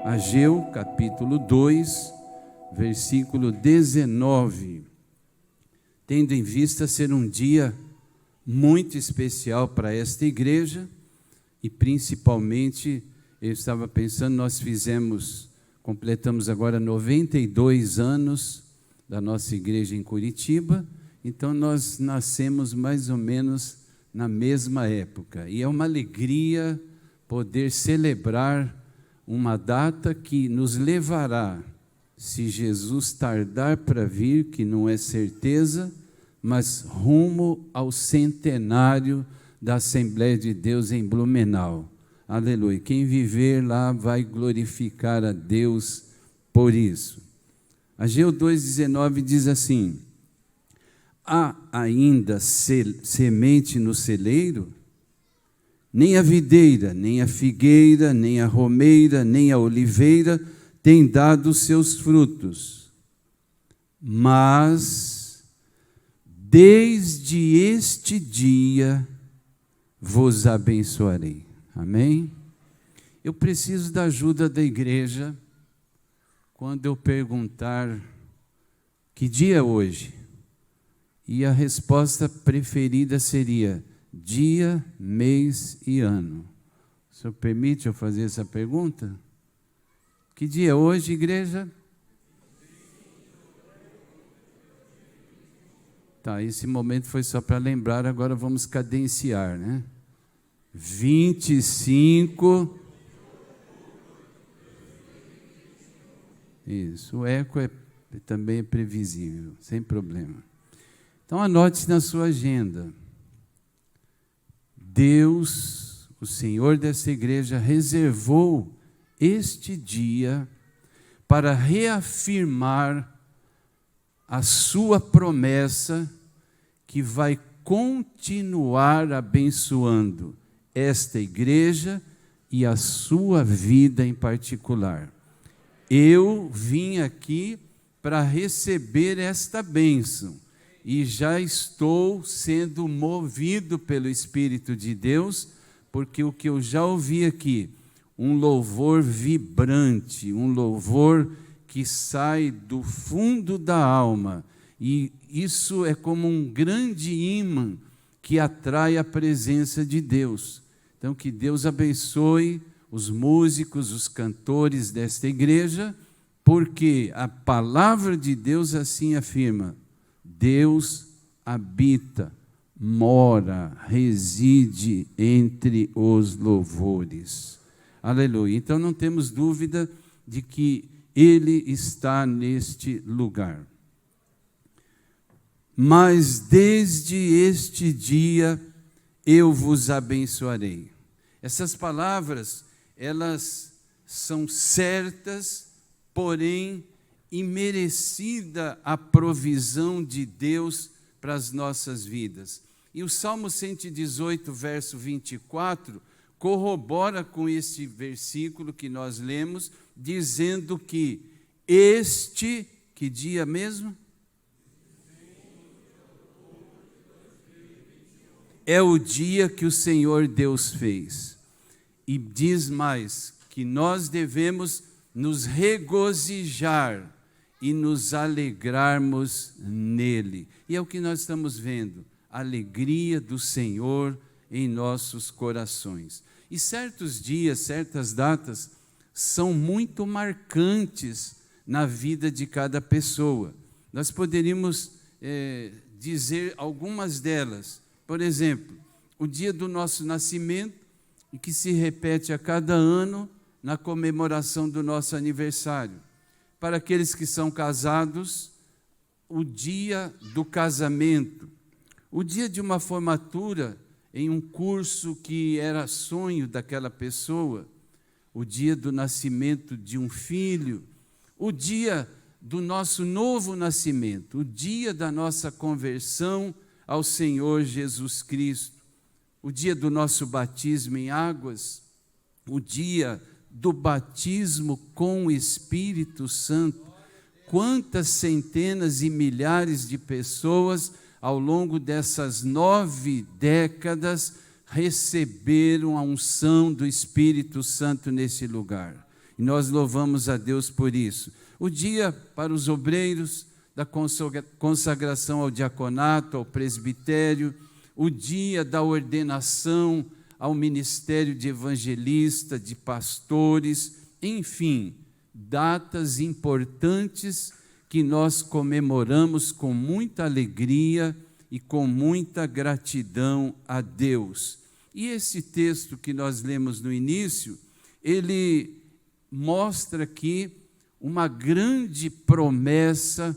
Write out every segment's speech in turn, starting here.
Ageu, capítulo 2, versículo 19. Tendo em vista ser um dia muito especial para esta igreja, e principalmente, eu estava pensando, completamos agora 92 anos da nossa igreja em Curitiba, então nós nascemos mais ou menos na mesma época, e é uma alegria poder celebrar uma data que nos levará, se Jesus tardar para vir, que não é certeza, mas rumo ao centenário da Assembleia de Deus em Blumenau. Aleluia. Quem viver lá vai glorificar a Deus por isso. Ageu 2,19 diz assim: há ainda semente no celeiro? Nem a videira, nem a figueira, nem a romeira, nem a oliveira têm dado os seus frutos. Mas, desde este dia, vos abençoarei. Amém? Eu preciso da ajuda da igreja quando eu perguntar que dia é hoje. E a resposta preferida seria dia, mês e ano. O senhor permite eu fazer essa pergunta? Que dia é hoje, igreja? Tá, esse momento foi só para lembrar, agora vamos cadenciar, né? 25. Isso, o eco também é previsível, sem problema. Então anote na sua agenda. Deus, o Senhor dessa igreja, reservou este dia para reafirmar a sua promessa que vai continuar abençoando esta igreja e a sua vida em particular. Eu vim aqui para receber esta bênção e já estou sendo movido pelo Espírito de Deus, porque o que eu já ouvi aqui, um louvor vibrante, um louvor que sai do fundo da alma, e isso é como um grande ímã que atrai a presença de Deus. Então, que Deus abençoe os músicos, os cantores desta igreja, porque a palavra de Deus assim afirma: Deus habita, mora, reside entre os louvores. Aleluia. Então não temos dúvida de que Ele está neste lugar. Mas desde este dia eu vos abençoarei. Essas palavras, elas são certas, porém imerecida a provisão de Deus para as nossas vidas. E o Salmo 118, verso 24, corrobora com esse versículo que nós lemos, dizendo que este, que dia mesmo? É o dia que o Senhor Deus fez. E diz mais, que nós devemos nos regozijar e nos alegrarmos nele. E é o que nós estamos vendo, a alegria do Senhor em nossos corações. E certos dias, certas datas, são muito marcantes na vida de cada pessoa. Nós poderíamos dizer algumas delas. Por exemplo, o dia do nosso nascimento, e que se repete a cada ano na comemoração do nosso aniversário. Para aqueles que são casados, o dia do casamento, o dia de uma formatura em um curso que era sonho daquela pessoa, o dia do nascimento de um filho, o dia do nosso novo nascimento, o dia da nossa conversão ao Senhor Jesus Cristo, o dia do nosso batismo em águas, o dia do batismo com o Espírito Santo. Quantas centenas e milhares de pessoas ao longo dessas 9 décadas receberam a unção do Espírito Santo nesse lugar. E nós louvamos a Deus por isso. O dia para os obreiros, da consagração ao diaconato, ao presbitério, o dia da ordenação ao ministério de evangelista, de pastores, enfim, datas importantes que nós comemoramos com muita alegria e com muita gratidão a Deus. E esse texto que nós lemos no início, ele mostra aqui uma grande promessa,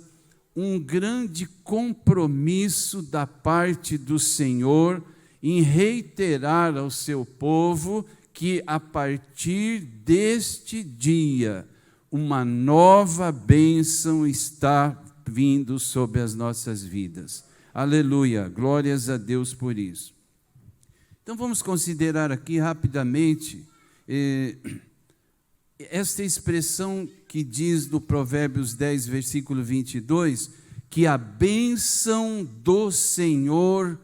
um grande compromisso da parte do Senhor em reiterar ao seu povo que a partir deste dia uma nova bênção está vindo sobre as nossas vidas. Aleluia, glórias a Deus por isso. Então vamos considerar aqui rapidamente esta expressão que diz no Provérbios 10, versículo 22, que a bênção do Senhor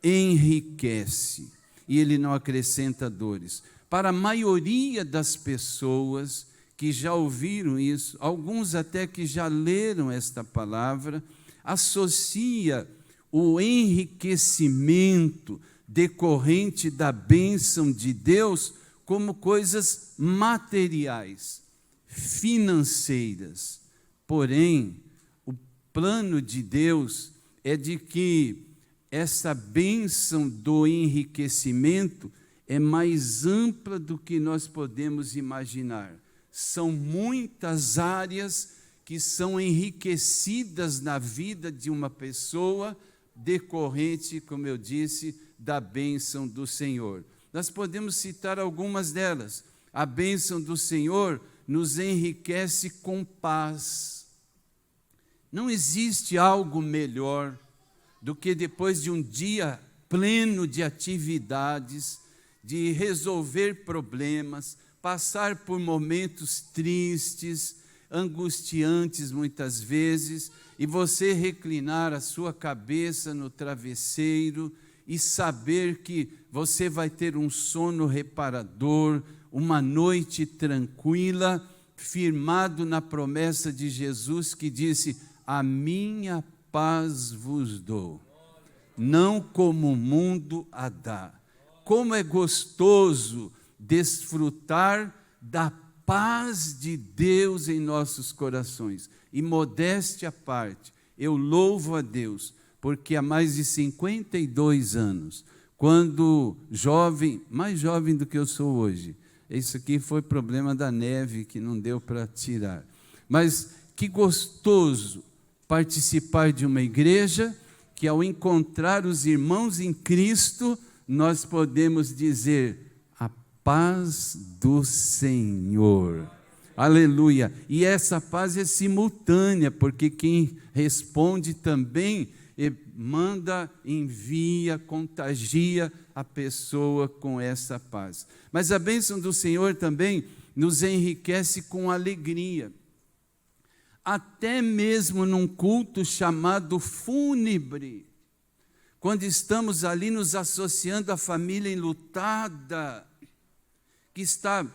enriquece, e Ele não acrescenta dores. Para a maioria das pessoas que já ouviram isso, alguns até que já leram esta palavra, associa o enriquecimento decorrente da bênção de Deus como coisas materiais, financeiras. Porém, o plano de Deus é de que essa bênção do enriquecimento é mais ampla do que nós podemos imaginar. São muitas áreas que são enriquecidas na vida de uma pessoa, decorrente, como eu disse, da bênção do Senhor. Nós podemos citar algumas delas. A bênção do Senhor nos enriquece com paz. Não existe algo melhor do que depois de um dia pleno de atividades, de resolver problemas, passar por momentos tristes, angustiantes muitas vezes, e você reclinar a sua cabeça no travesseiro e saber que você vai ter um sono reparador, uma noite tranquila, firmado na promessa de Jesus que disse: a minha paz vos dou, não como o mundo a dá. Como é gostoso desfrutar da paz de Deus em nossos corações. E modéstia à parte, eu louvo a Deus, porque há mais de 52 anos, quando jovem, mais jovem do que eu sou hoje, isso aqui foi problema da neve que não deu para tirar, mas que gostoso participar de uma igreja que, ao encontrar os irmãos em Cristo, nós podemos dizer: a paz do Senhor. Aleluia. E essa paz é simultânea, porque quem responde também manda, envia, contagia a pessoa com essa paz. Mas a bênção do Senhor também nos enriquece com alegria. Até mesmo num culto chamado fúnebre, quando estamos ali nos associando à família enlutada, que está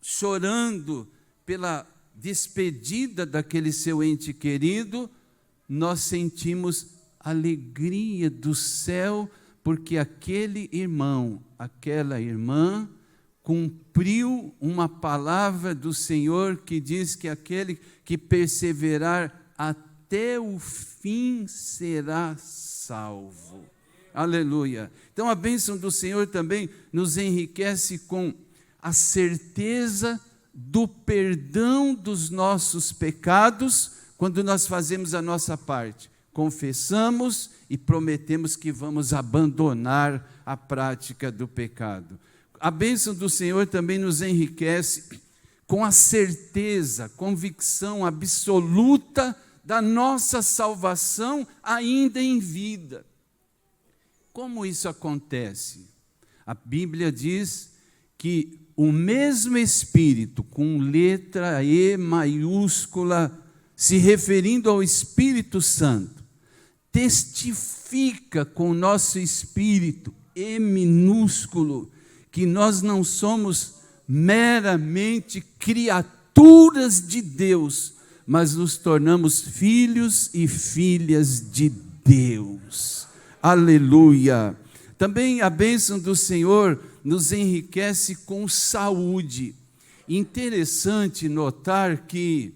chorando pela despedida daquele seu ente querido, nós sentimos alegria do céu, porque aquele irmão, aquela irmã, cumpriu uma palavra do Senhor que diz que aquele que perseverar até o fim será salvo. Aleluia. Então a bênção do Senhor também nos enriquece com a certeza do perdão dos nossos pecados, quando nós fazemos a nossa parte. Confessamos e prometemos que vamos abandonar a prática do pecado. A bênção do Senhor também nos enriquece com a certeza, convicção absoluta da nossa salvação ainda em vida. Como isso acontece? A Bíblia diz que o mesmo Espírito, com letra E maiúscula, se referindo ao Espírito Santo, testifica com o nosso espírito, E minúsculo, que nós não somos meramente criaturas criaturas de Deus, mas nos tornamos filhos e filhas de Deus. Aleluia! Também a bênção do Senhor nos enriquece com saúde. Interessante notar que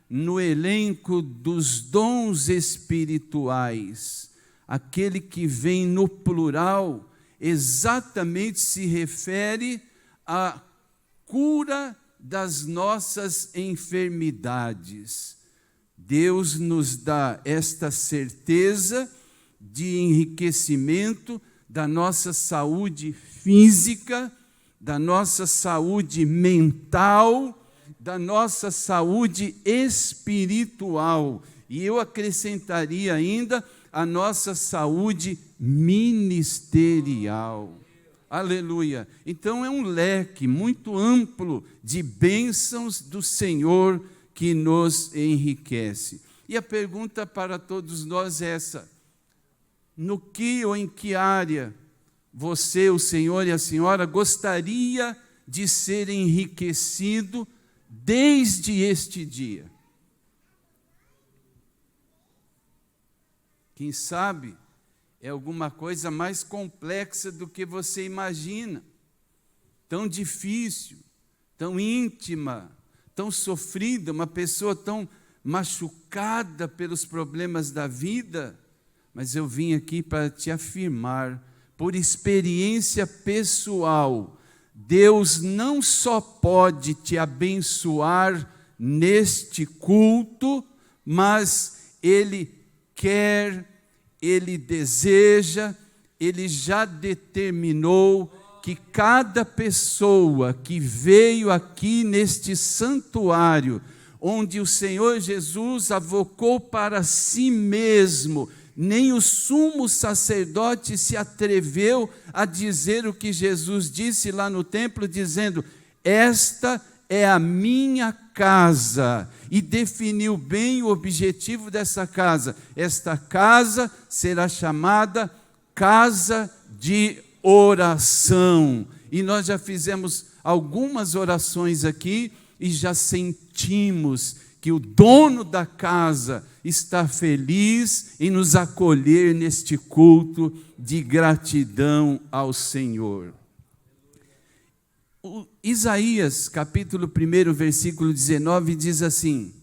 no elenco dos dons espirituais, aquele que vem no plural, exatamente se refere à cura das nossas enfermidades. Deus nos dá esta certeza de enriquecimento da nossa saúde física, da nossa saúde mental, da nossa saúde espiritual. E eu acrescentaria ainda a nossa saúde ministerial. Aleluia! Então é um leque muito amplo de bênçãos do Senhor que nos enriquece. E a pergunta para todos nós é essa: no que ou em que área você, o Senhor e a senhora gostaria de ser enriquecido desde este dia? Quem sabe é alguma coisa mais complexa do que você imagina, tão difícil, tão íntima, tão sofrida, uma pessoa tão machucada pelos problemas da vida. Mas eu vim aqui para te afirmar, por experiência pessoal, Deus não só pode te abençoar neste culto, mas Ele quer, Ele deseja, Ele já determinou que cada pessoa que veio aqui neste santuário, onde o Senhor Jesus avocou para si mesmo, nem o sumo sacerdote se atreveu a dizer o que Jesus disse lá no templo, dizendo: esta é a minha casa, e definiu bem o objetivo dessa casa. Esta casa será chamada casa de oração. E nós já fizemos algumas orações aqui e já sentimos que o dono da casa está feliz em nos acolher neste culto de gratidão ao Senhor. Isaías, capítulo 1, versículo 19, diz assim: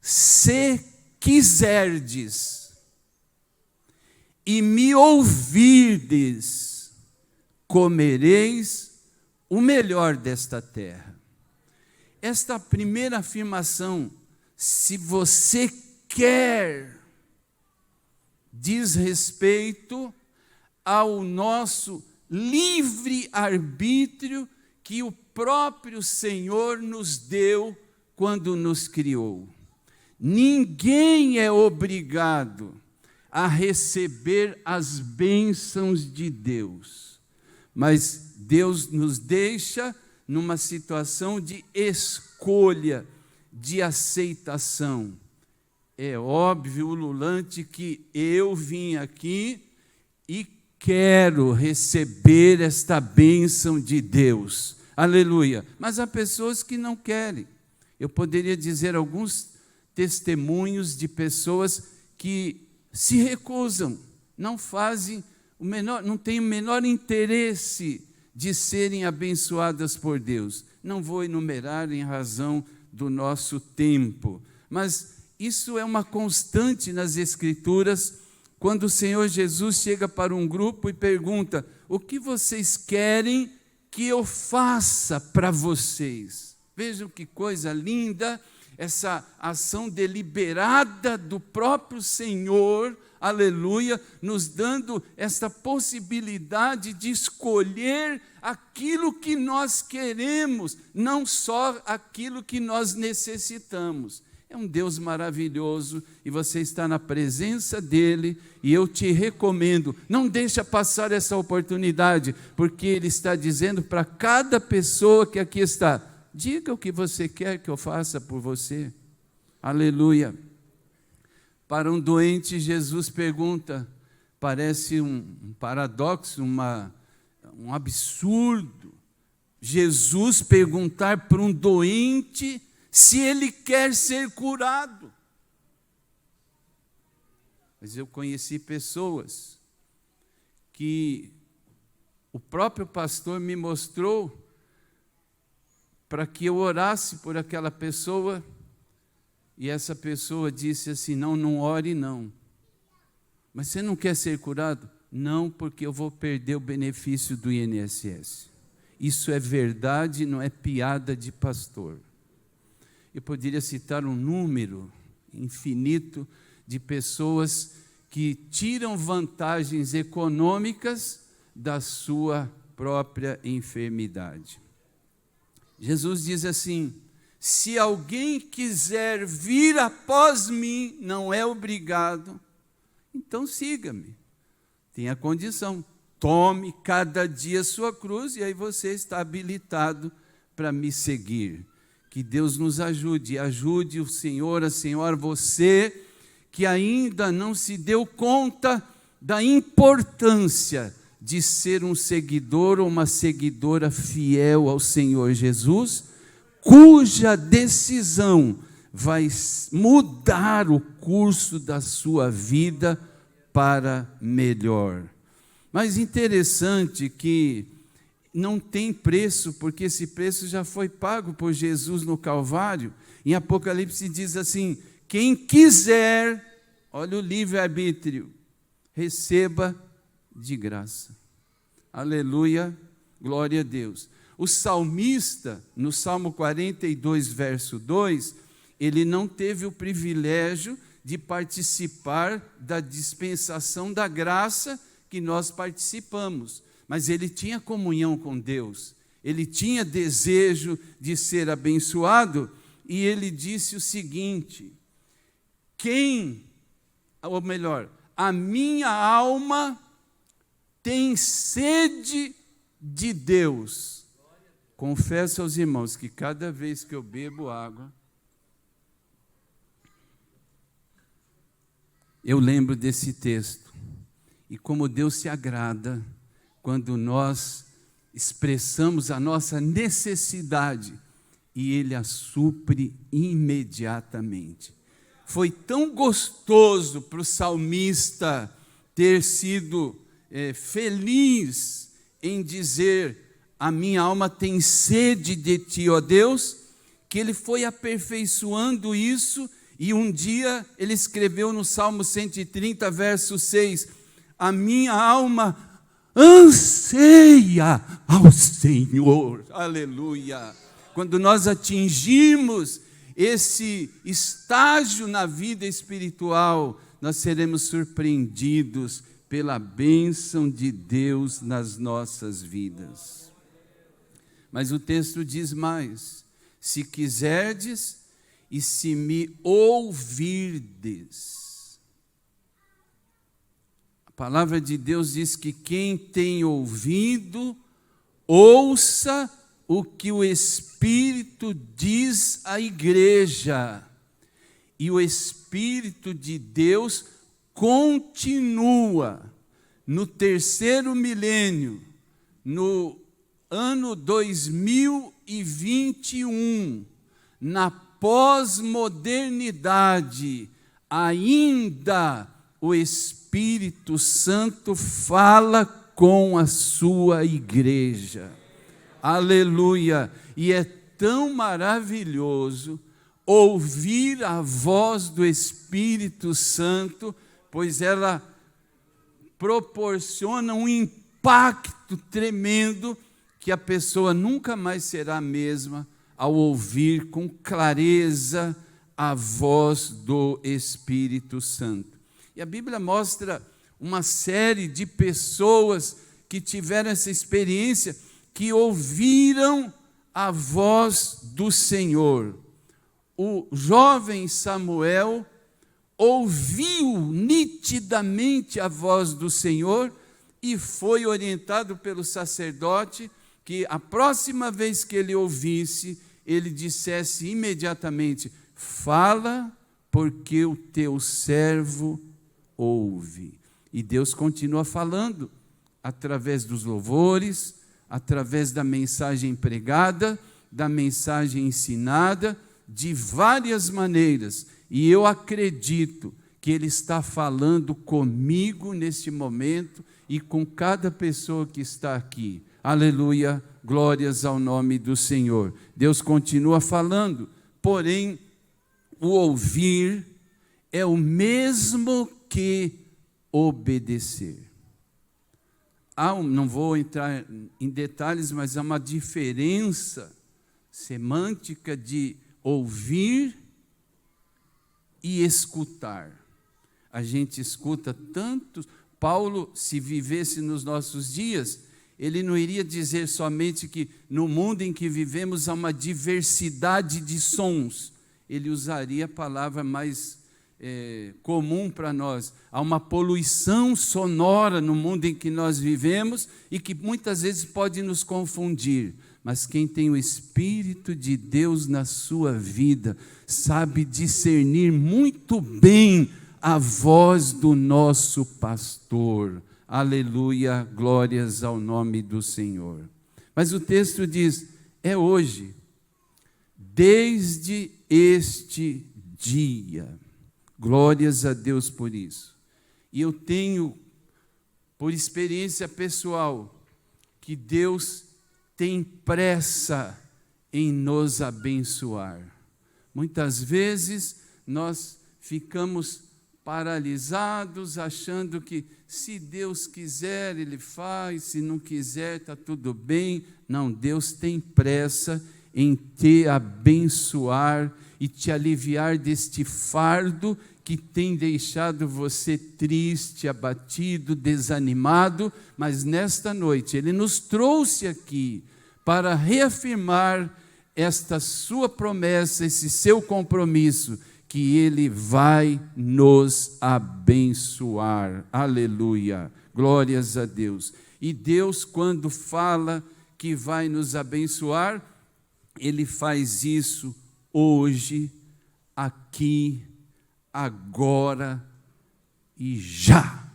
se quiserdes e me ouvirdes, comereis o melhor desta terra. Esta primeira afirmação, se você quer, diz respeito ao nosso livre-arbítrio que o próprio Senhor nos deu quando nos criou. Ninguém é obrigado a receber as bênçãos de Deus, mas Deus nos deixa numa situação de escolha, de aceitação. É óbvio, ululante, que eu vim aqui e quero receber esta bênção de Deus. Aleluia. Mas há pessoas que não querem. Eu poderia dizer alguns testemunhos de pessoas que se recusam, não fazem o menor, não têm o menor interesse de serem abençoadas por Deus. Não vou enumerar em razão do nosso tempo, mas isso é uma constante nas Escrituras, quando o Senhor Jesus chega para um grupo e pergunta: o que vocês querem que eu faça para vocês? Vejam que coisa linda, essa ação deliberada do próprio Senhor, aleluia, nos dando essa possibilidade de escolher aquilo que nós queremos, não só aquilo que nós necessitamos. É um Deus maravilhoso e você está na presença dEle, e eu te recomendo, não deixa passar essa oportunidade, porque Ele está dizendo para cada pessoa que aqui está: diga o que você quer que eu faça por você. Aleluia. Para um doente, Jesus pergunta, parece um paradoxo, um absurdo, Jesus perguntar para um doente se ele quer ser curado. Mas eu conheci pessoas que o próprio pastor me mostrou para que eu orasse por aquela pessoa, e essa pessoa disse assim: não ore não. Mas você não quer ser curado? Não, porque eu vou perder o benefício do INSS. Isso é verdade, não é piada de pastor. Eu poderia citar um número infinito de pessoas que tiram vantagens econômicas da sua própria enfermidade. Jesus diz assim: se alguém quiser vir após mim, não é obrigado, então siga-me. Tem a condição, tome cada dia a sua cruz, e aí você está habilitado para me seguir. Que Deus nos ajude, ajude o Senhor, a Senhora, você que ainda não se deu conta da importância de ser um seguidor ou uma seguidora fiel ao Senhor Jesus, cuja decisão vai mudar o curso da sua vida para melhor. Mas interessante que não tem preço, porque esse preço já foi pago por Jesus no Calvário. Em Apocalipse diz assim: quem quiser, olha o livre-arbítrio, receba de graça. Aleluia, glória a Deus. O salmista, no Salmo 42, verso 2, ele não teve o privilégio de participar da dispensação da graça que nós participamos, mas ele tinha comunhão com Deus, ele tinha desejo de ser abençoado, e ele disse o seguinte: a minha alma tem sede de Deus. Confesso aos irmãos que cada vez que eu bebo água, eu lembro desse texto, e como Deus se agrada quando nós expressamos a nossa necessidade e Ele a supre imediatamente. Foi tão gostoso para o salmista ter sido feliz em dizer: a minha alma tem sede de Ti, ó Deus, que ele foi aperfeiçoando isso. E um dia ele escreveu no Salmo 130, verso 6, a minha alma anseia ao Senhor. Aleluia! Quando nós atingimos esse estágio na vida espiritual, nós seremos surpreendidos pela bênção de Deus nas nossas vidas. Mas o texto diz mais: se quiserdes e se me ouvirdes. A palavra de Deus diz que quem tem ouvido, ouça o que o Espírito diz à igreja. E o Espírito de Deus continua no terceiro milênio, no ano 2021, na pós-modernidade, ainda o Espírito Santo fala com a sua igreja. Aleluia! E é tão maravilhoso ouvir a voz do Espírito Santo, pois ela proporciona um impacto tremendo que a pessoa nunca mais será a mesma ao ouvir com clareza a voz do Espírito Santo. E a Bíblia mostra uma série de pessoas que tiveram essa experiência, que ouviram a voz do Senhor. O jovem Samuel ouviu nitidamente a voz do Senhor e foi orientado pelo sacerdote que a próxima vez que ele ouvisse, ele dissesse imediatamente: fala, porque o teu servo ouve. E Deus continua falando através dos louvores, através da mensagem pregada, da mensagem ensinada, de várias maneiras, e eu acredito que Ele está falando comigo neste momento e com cada pessoa que está aqui. Aleluia, glórias ao nome do Senhor. Deus continua falando, porém, o ouvir é o mesmo que obedecer. Não vou entrar em detalhes, mas há uma diferença semântica de ouvir e escutar. A gente escuta tanto. Paulo, se vivesse nos nossos dias, ele não iria dizer somente que no mundo em que vivemos há uma diversidade de sons. Ele usaria a palavra mais comum para nós. Há uma poluição sonora no mundo em que nós vivemos e que muitas vezes pode nos confundir. Mas quem tem o Espírito de Deus na sua vida sabe discernir muito bem a voz do nosso pastor. Aleluia, glórias ao nome do Senhor. Mas o texto diz, é hoje, desde este dia. Glórias a Deus por isso. E eu tenho, por experiência pessoal, que Deus tem pressa em nos abençoar. Muitas vezes nós ficamos paralisados, achando que se Deus quiser, Ele faz, se não quiser, está tudo bem. Não, Deus tem pressa em te abençoar e te aliviar deste fardo que tem deixado você triste, abatido, desanimado, mas nesta noite Ele nos trouxe aqui para reafirmar esta sua promessa, esse seu compromisso, que Ele vai nos abençoar. Aleluia, glórias a Deus. E Deus, quando fala que vai nos abençoar, Ele faz isso hoje, aqui, agora e já.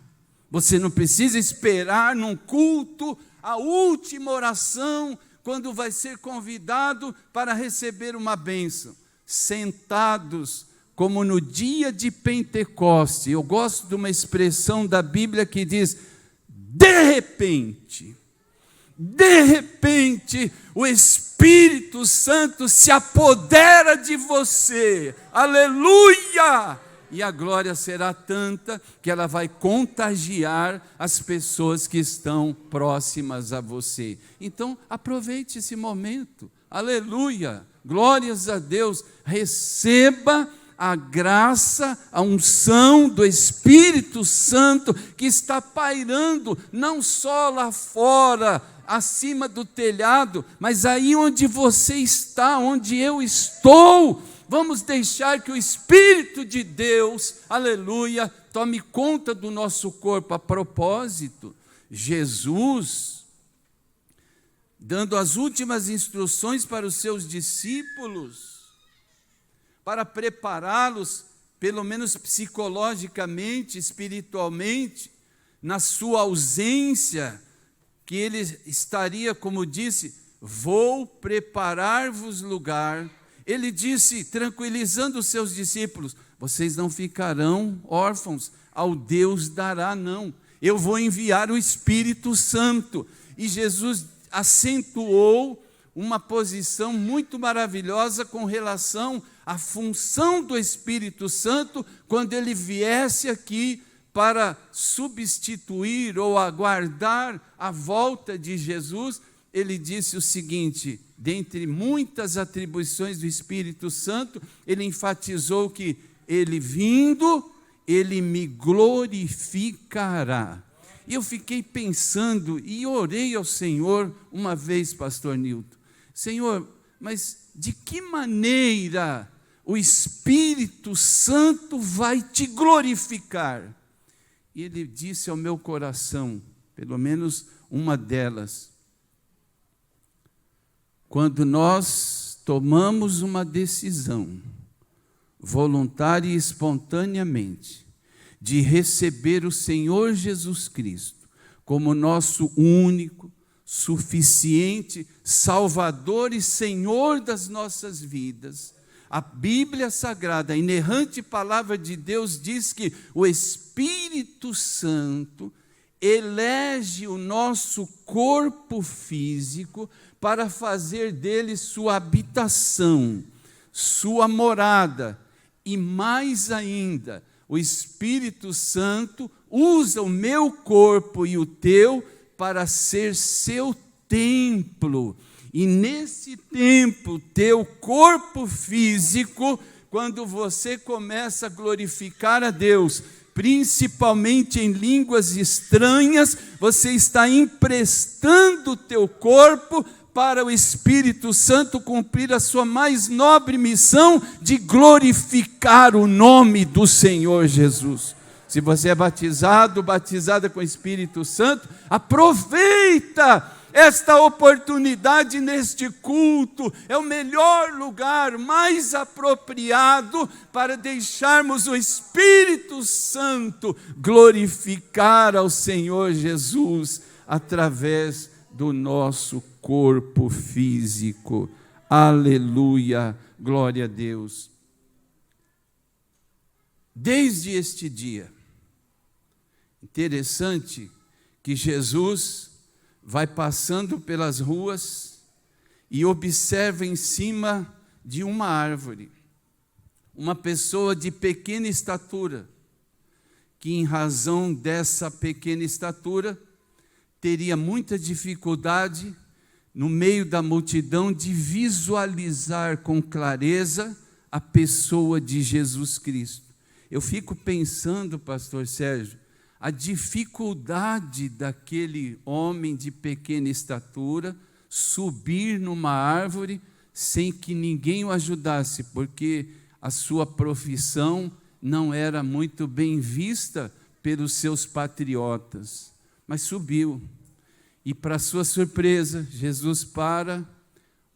Você não precisa esperar num culto a última oração, quando vai ser convidado para receber uma bênção. Sentados, como no dia de Pentecoste. Eu gosto de uma expressão da Bíblia que diz, de repente, o Espírito Santo se apodera de você. Aleluia! E a glória será tanta que ela vai contagiar as pessoas que estão próximas a você. Então, aproveite esse momento. Aleluia! Glórias a Deus. Receba a graça, a unção do Espírito Santo que está pairando, não só lá fora, acima do telhado, mas aí onde você está, onde eu estou. Vamos deixar que o Espírito de Deus, aleluia, tome conta do nosso corpo. A propósito, Jesus, dando as últimas instruções para os seus discípulos, para prepará-los, pelo menos psicologicamente, espiritualmente, na sua ausência, que ele estaria, como disse, vou preparar-vos lugar. Ele disse, tranquilizando os seus discípulos, vocês não ficarão órfãos, ao Deus dará, não. Eu vou enviar o Espírito Santo. E Jesus acentuou uma posição muito maravilhosa com relação à função do Espírito Santo quando ele viesse aqui para substituir ou aguardar a volta de Jesus. Ele disse o seguinte, dentre muitas atribuições do Espírito Santo, ele enfatizou que ele vindo, ele me glorificará. E eu fiquei pensando e orei ao Senhor uma vez, pastor Nilton, Senhor, mas de que maneira o Espírito Santo vai te glorificar? E ele disse ao meu coração, pelo menos uma delas, quando nós tomamos uma decisão, voluntária e espontaneamente, de receber o Senhor Jesus Cristo como nosso único, suficiente Salvador e Senhor das nossas vidas, A Bíblia Sagrada, a inerrante palavra de Deus, diz que o Espírito Santo elege o nosso corpo físico para fazer dele sua habitação, sua morada. E mais ainda, o Espírito Santo usa o meu corpo e o teu para ser seu templo. E nesse templo, teu corpo físico, quando você começa a glorificar a Deus, principalmente em línguas estranhas, você está emprestando o teu corpo para o Espírito Santo cumprir a sua mais nobre missão de glorificar o nome do Senhor Jesus. Se você é batizado, batizada com o Espírito Santo, aproveita esta oportunidade neste culto. É o melhor lugar, mais apropriado para deixarmos o Espírito Santo glorificar ao Senhor Jesus através do nosso corpo físico. Aleluia, glória a Deus. Desde este dia, interessante que Jesus vai passando pelas ruas e observa em cima de uma árvore uma pessoa de pequena estatura, que em razão dessa pequena estatura teria muita dificuldade no meio da multidão de visualizar com clareza a pessoa de Jesus Cristo. Eu fico pensando, pastor Sérgio, a dificuldade daquele homem de pequena estatura subir numa árvore sem que ninguém o ajudasse, porque a sua profissão não era muito bem vista pelos seus patriotas. Mas subiu, e para sua surpresa, Jesus para,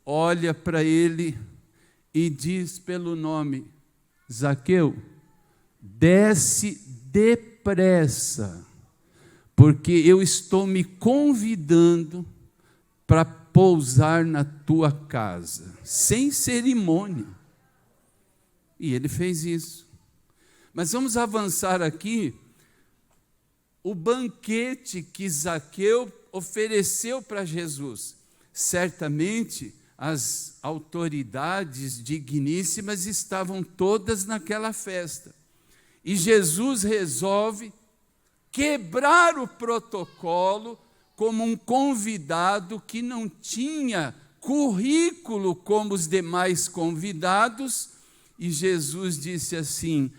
olha para ele e diz pelo nome: Zaqueu, desce depressa, porque eu estou me convidando para pousar na tua casa, sem cerimônia. E ele fez isso. Mas vamos avançar aqui. O banquete que Zaqueu ofereceu para Jesus, certamente as autoridades digníssimas estavam todas naquela festa. E Jesus resolve quebrar o protocolo como um convidado que não tinha currículo como os demais convidados. E Jesus disse assim: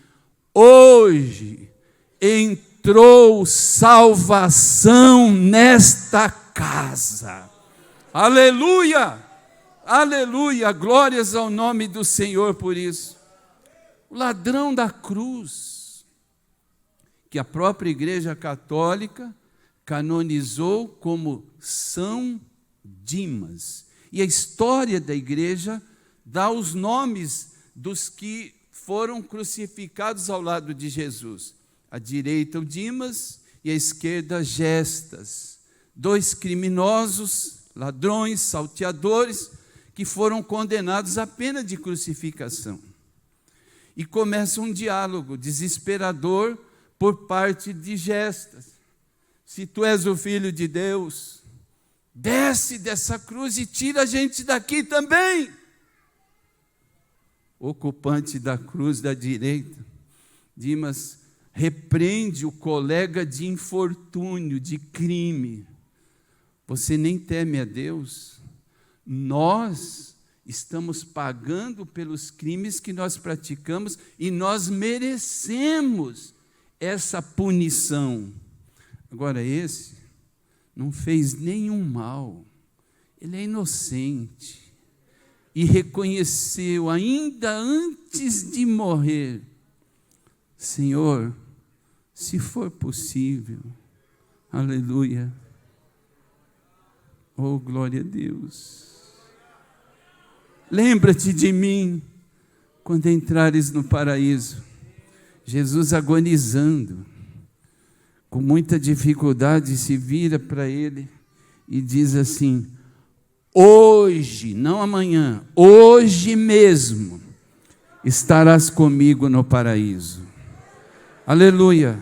hoje entrou salvação nesta casa. Aleluia! Aleluia! Glórias ao nome do Senhor por isso. O ladrão da cruz, que a própria Igreja Católica canonizou como São Dimas. E a história da igreja dá os nomes dos que foram crucificados ao lado de Jesus. À direita o Dimas e à esquerda Gestas. Dois criminosos, ladrões, salteadores, que foram condenados à pena de crucificação. E começa um diálogo desesperador por parte de Gestas. Se tu és o Filho de Deus, desce dessa cruz e tira a gente daqui também. O ocupante da cruz da direita, Dimas, repreende o colega de infortúnio, de crime. Você nem teme a Deus? Nós estamos pagando pelos crimes que nós praticamos e nós merecemos essa punição. Agora esse não fez nenhum mal, ele é inocente e reconheceu ainda antes de morrer: Senhor, se for possível, aleluia, oh glória a Deus, lembra-te de mim quando entrares no paraíso. Jesus agonizando, com muita dificuldade, se vira para ele e diz assim: hoje, não amanhã, hoje mesmo, estarás comigo no paraíso. Aleluia.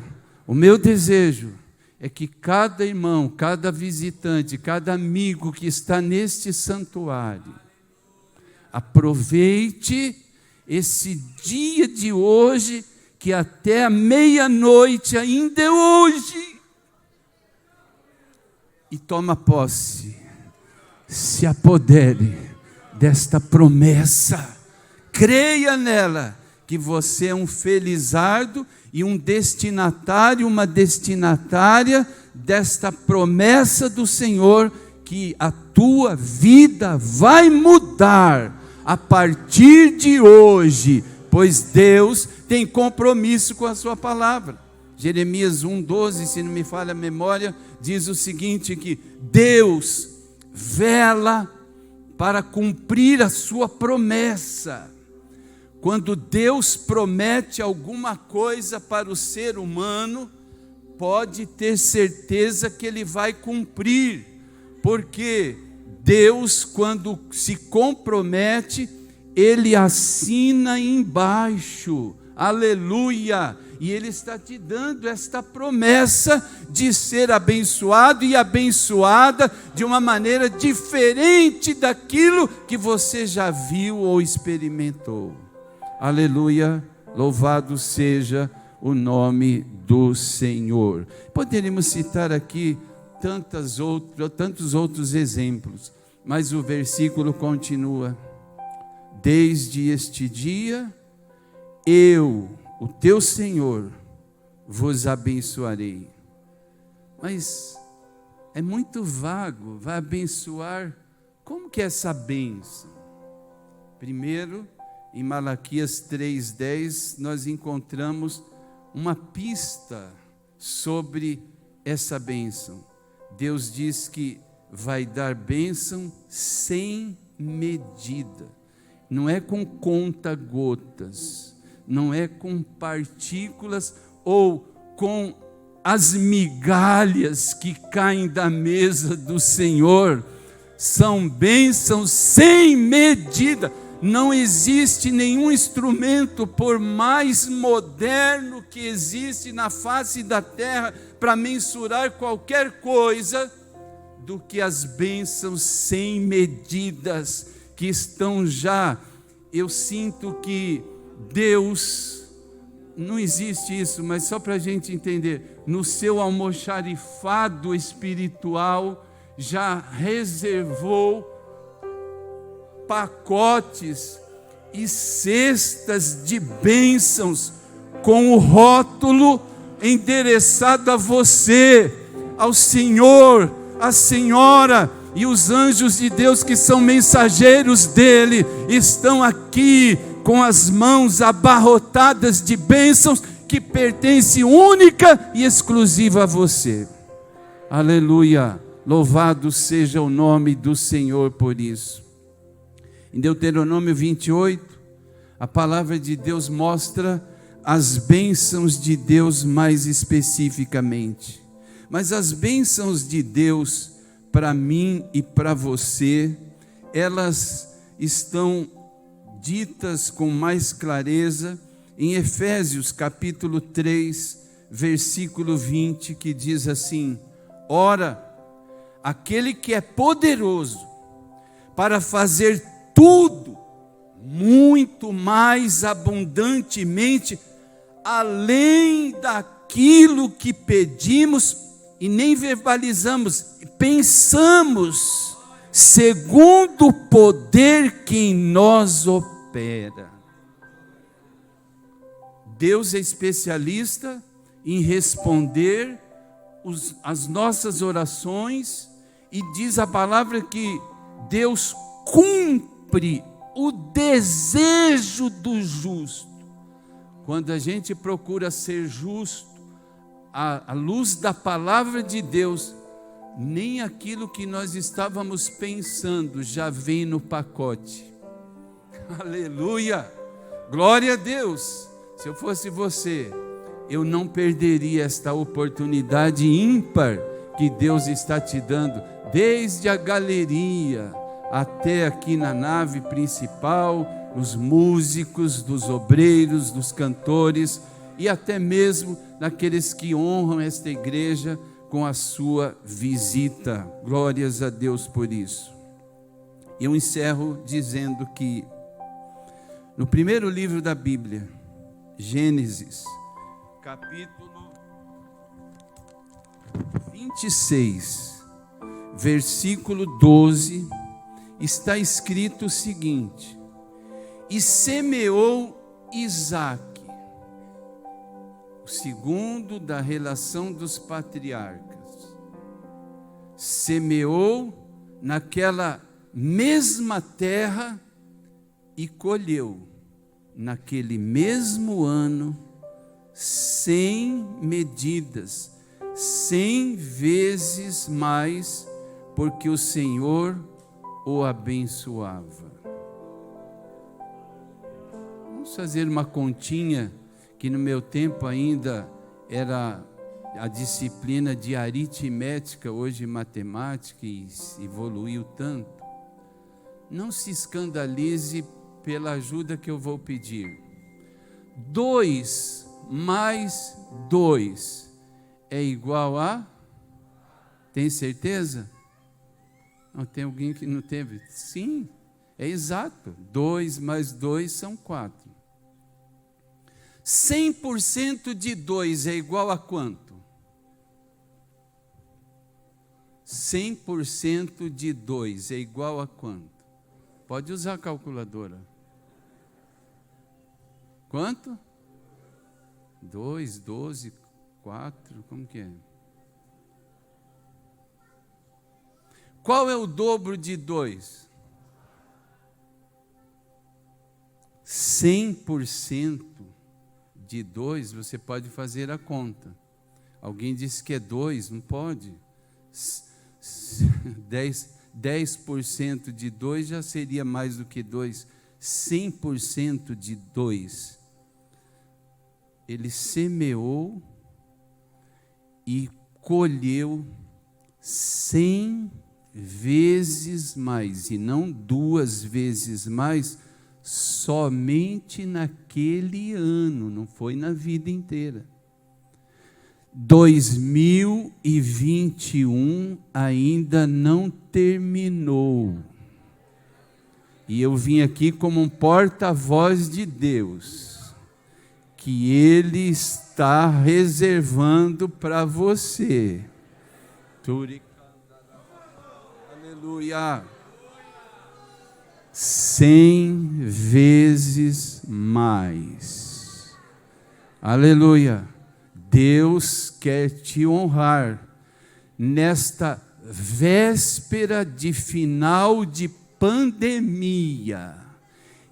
O meu desejo é que cada irmão, cada visitante, cada amigo que está neste santuário, aproveite esse dia de hoje, que até a meia-noite ainda é hoje, e toma posse, se apodere desta promessa, creia nela, que você é um felizardo e um destinatário, uma destinatária desta promessa do Senhor, que a tua vida vai mudar a partir de hoje, pois Deus tem compromisso com a sua palavra. Jeremias 1,12, se não me falha a memória, diz o seguinte, que Deus vela para cumprir a sua promessa. Quando Deus promete alguma coisa para o ser humano, pode ter certeza que Ele vai cumprir, porque Deus, quando se compromete, Ele assina embaixo, aleluia, e Ele está te dando esta promessa de ser abençoado e abençoada de uma maneira diferente daquilo que você já viu ou experimentou. Aleluia, louvado seja o nome do Senhor. Poderíamos citar aqui tantos outros exemplos, mas o versículo continua: desde este dia, eu, o teu Senhor, vos abençoarei. Mas é muito vago, vai abençoar, como que é essa bênção? Primeiro, em Malaquias 3,10, nós encontramos uma pista sobre essa bênção. Deus diz que vai dar bênção sem medida. Não é com conta-gotas, não é com partículas ou com as migalhas que caem da mesa do Senhor. São bênçãos sem medida. Não existe nenhum instrumento, por mais moderno que existe na face da terra, para mensurar qualquer coisa, do que as bênçãos sem medidas, que estão já. Eu sinto que Deus, não existe isso, mas só para a gente entender, no seu almoxarifado espiritual, já reservou pacotes e cestas de bênçãos com o rótulo endereçado a você, ao Senhor, à Senhora, e os anjos de Deus que são mensageiros dele estão aqui com as mãos abarrotadas de bênçãos que pertencem única e exclusiva a você. Aleluia, louvado seja o nome do Senhor por isso. Em Deuteronômio 28, a palavra de Deus mostra as bênçãos de Deus mais especificamente. Mas as bênçãos de Deus para mim e para você, elas estão ditas com mais clareza em Efésios capítulo 3, versículo 20, que diz assim: ora, aquele que é poderoso para fazer tudo, muito mais abundantemente, além daquilo que pedimos e nem verbalizamos, pensamos, segundo o poder que em nós opera. Deus é especialista em responder as nossas orações, e diz a palavra que Deus cumpre o desejo do justo. Quando a gente procura ser justo, à luz da palavra de Deus, nem aquilo que nós estávamos pensando já vem no pacote. Aleluia! Glória a Deus! Se eu fosse você, eu não perderia esta oportunidade ímpar que Deus está te dando, desde a galeria até aqui na nave principal, nos músicos, dos obreiros, dos cantores e até mesmo naqueles que honram esta igreja com a sua visita. Glórias a Deus por isso. Eu encerro dizendo que no primeiro livro da Bíblia, Gênesis, capítulo 26, versículo 12, está escrito o seguinte: e semeou Isaque, o segundo da relação dos patriarcas, semeou naquela mesma terra e colheu naquele mesmo ano 100 medidas, 100 vezes mais, porque o Senhor o abençoava. Vamos fazer uma continha, que no meu tempo ainda era a disciplina de aritmética, hoje matemática, e evoluiu tanto. Não se escandalize pela ajuda que eu vou pedir. 2 mais 2 é igual a? Tem certeza? Não, tem alguém que não teve? Sim, é exato. 2 mais 2 são 4. 100% de 2 é igual a quanto? 100% de 2 é igual a quanto? Pode usar a calculadora. Quanto? 2, 12, 4, como que é? Qual é o dobro de 2? 100% de 2, você pode fazer a conta. Alguém disse que é 2, não pode. 10% de 2 já seria mais do que 2. 100% de 2. Ele semeou e colheu 100 vezes mais, e não 2 vezes mais, somente naquele ano, não foi na vida inteira. 2021 ainda não terminou. E eu vim aqui como um porta-voz de Deus, que Ele está reservando para você. Aleluia. 100 vezes mais. Aleluia. Deus quer te honrar nesta véspera de final de pandemia.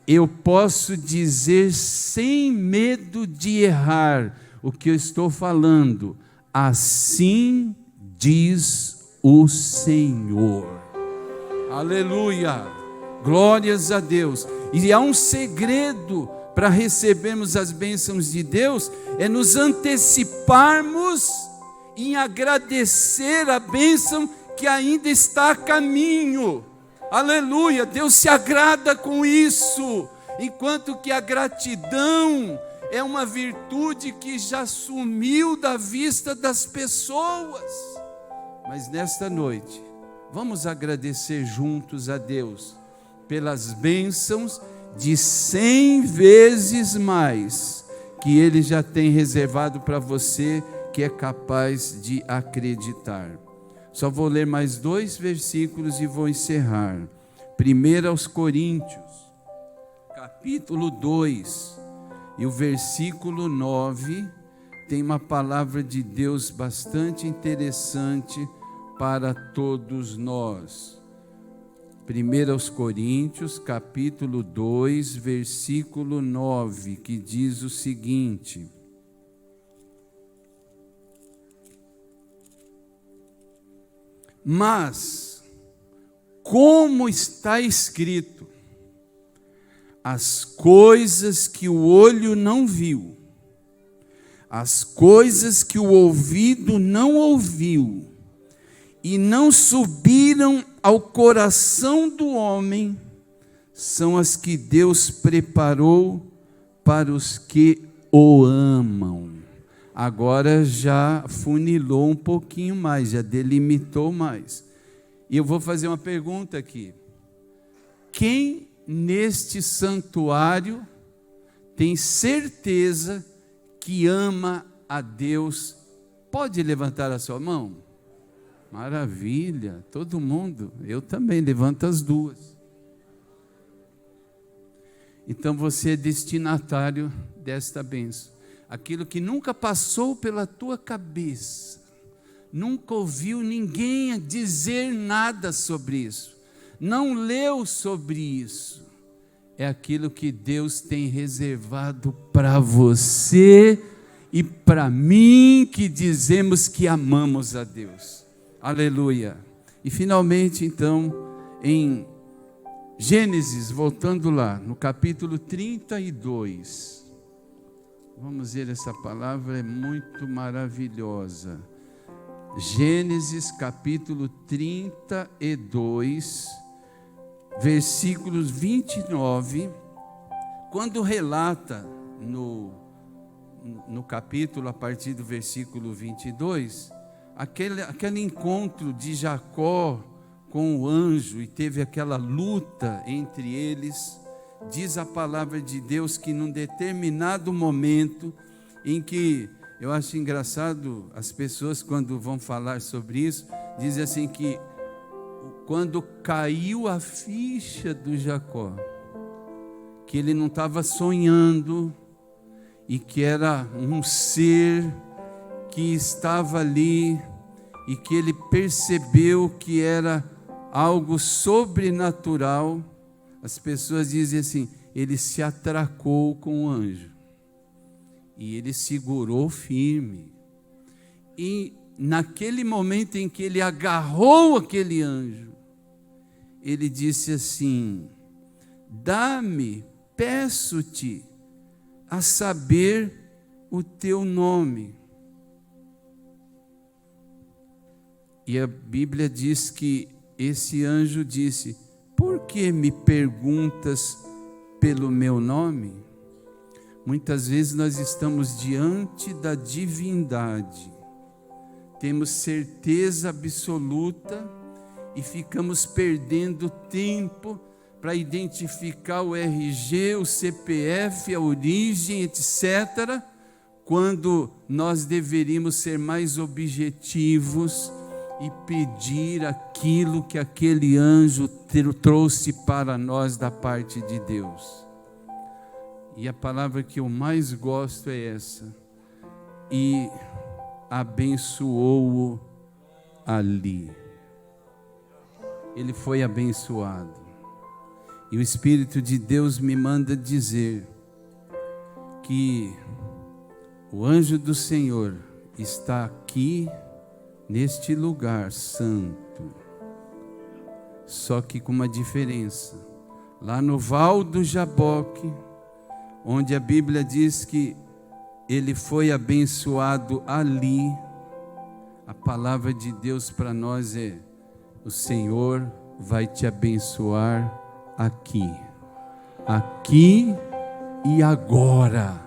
Eu posso dizer sem medo de errar o que eu estou falando. Assim diz o Senhor. Aleluia. Glórias a Deus. E há um segredo para recebermos as bênçãos de Deus, é nos anteciparmos em agradecer a bênção que ainda está a caminho. Aleluia, Deus se agrada com isso, enquanto que a gratidão é uma virtude que já sumiu da vista das pessoas. Mas nesta noite, vamos agradecer juntos a Deus pelas bênçãos de 100 vezes mais que Ele já tem reservado para você, que é capaz de acreditar. Só vou ler mais 2 versículos e vou encerrar. 1 aos Coríntios, capítulo 2, e o versículo 9, tem uma palavra de Deus bastante interessante para todos nós. 1 aos Coríntios, capítulo 2, versículo 9, que diz o seguinte: mas, como está escrito, as coisas que o olho não viu, as coisas que o ouvido não ouviu, e não subiram ao coração do homem, são as que Deus preparou para os que o amam. Agora já funilou um pouquinho mais, já delimitou mais. E eu vou fazer uma pergunta aqui. Quem neste santuário tem certeza que ama a Deus? Pode levantar a sua mão? Maravilha, todo mundo. Eu também, levanto as duas. Então você é destinatário desta bênção. Aquilo que nunca passou pela tua cabeça, nunca ouviu ninguém dizer nada sobre isso, não leu sobre isso, é aquilo que Deus tem reservado para você e para mim, que dizemos que amamos a Deus. Aleluia. E finalmente, então, em Gênesis, voltando lá, no capítulo 32, vamos ver, essa palavra é muito maravilhosa. Gênesis capítulo 32, versículos 29, quando relata no capítulo, a partir do versículo 22, aquele encontro de Jacó com o anjo, e teve aquela luta entre eles. Diz a palavra de Deus que num determinado momento, em que, eu acho engraçado, as pessoas quando vão falar sobre isso, dizem assim que quando caiu a ficha do Jacó, que ele não estava sonhando, e que era um ser que estava ali, e que ele percebeu que era algo sobrenatural. As pessoas dizem assim, ele se atracou com o anjo, e ele segurou firme, e naquele momento em que ele agarrou aquele anjo, ele disse assim: dá-me, peço-te, a saber o teu nome. E a Bíblia diz que esse anjo disse: por que me perguntas pelo meu nome? Muitas vezes nós estamos diante da divindade, temos certeza absoluta e ficamos perdendo tempo para identificar o RG, o CPF, a origem, etc., quando nós deveríamos ser mais objetivos e pedir aquilo que aquele anjo trouxe para nós da parte de Deus. E a palavra que eu mais gosto é essa: e abençoou-o ali. Ele foi abençoado. E o Espírito de Deus me manda dizer que o anjo do Senhor está aqui neste lugar santo, só que com uma diferença. Lá no Val do Jaboque, onde a Bíblia diz que ele foi abençoado ali, a palavra de Deus para nós é: o Senhor vai te abençoar aqui, aqui e agora.